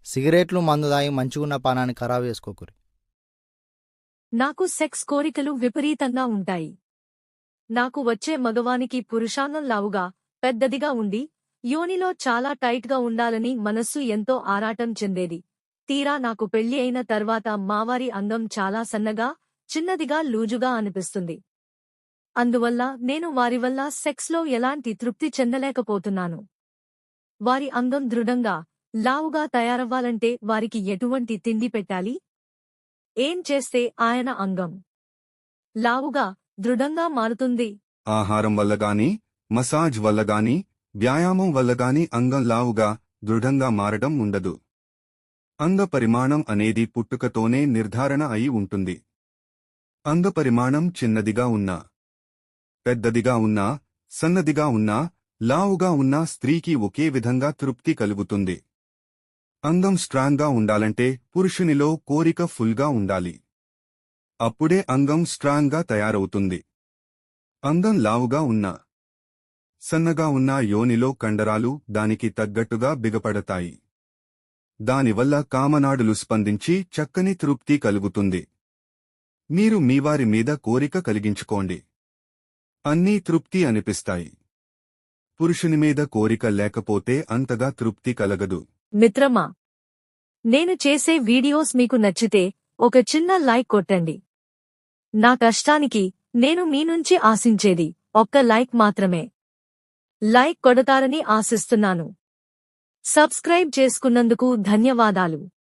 సిగరెట్లు, మందు తాగి మంచిగున్న పానాన్ని ఖరాబు చేసుకోకురి. నాకు సెక్స్ కోరికలు విపరీతంగా ఉంటాయి. నాకు వచ్చే మగవానికి పురుషాన్నం లావుగా, పెద్దదిగా ఉండి, యోనిలో చాలా టైట్గా ఉండాలని మనస్సు ఎంతో ఆరాటం చెందేది. తీరా నాకు పెళ్లి అయిన తర్వాత మావారి అందం చాలా సన్నగా, చిన్నదిగా లూజుగా అనిపిస్తుంది. అందువల్ల నేను వారి వల్ల సెక్స్లో ఎలాంటి తృప్తి చెందలేకపోతున్నాను. వారి అందం దృఢంగా, లావుగా తయారవ్వాలంటే వారికి ఎటువంటి తిండి పెట్టాలి? ఏం చేస్తే ఆయన అంగం లావుగా, దృఢంగా మారుతుంది? ఆహారం వల్లగాని, మసాజ్ వల్లగాని, వ్యాయామం వల్లగాని అంగం లావుగా, దృఢంగా మారడం ఉండదు. అంగ పరిమాణం అనేది పుట్టుకతోనే నిర్ధారణ అయి ఉంటుంది. అంగ పరిమాణం చిన్నదిగా ఉన్నా, పెద్దదిగా ఉన్నా, సన్నదిగా ఉన్నా, లావుగా ఉన్నా స్త్రీకి ఒకే విధంగా తృప్తి కలుగుతుంది. అంగం స్ట్రాంగ్గా ఉండాలంటే పురుషునిలో కోరిక ఫుల్గా ఉండాలి. అప్పుడే అంగం స్ట్రాంగ్గా తయారవుతుంది. అంగం లావుగా ఉన్నా, సన్నగా ఉన్నా యోనిలో కండరాలు దానికి తగ్గట్టుగా బిగపడతాయి. దానివల్ల కామనాడులు స్పందించి చక్కని తృప్తి కలుగుతుంది. మీరు మీవారి మీద కోరిక కలిగించుకోండి. అన్నీ తృప్తి అనిపిస్తాయి. పురుషుని మీద కోరిక లేకపోతే అంతగా తృప్తి కలగదు. మిత్రమా, నేను చేసే వీడియోస్ మీకు నచ్చితే ఒక చిన్న లైక్ కొట్టండి. నా కష్టానికి నేను మీ నుంచి ఆశించేది ఒక్క లైక్ మాత్రమే. లైక్ కొడతారని ఆశిస్తున్నాను. సబ్స్క్రైబ్ చేసుకున్నందుకు ధన్యవాదాలు.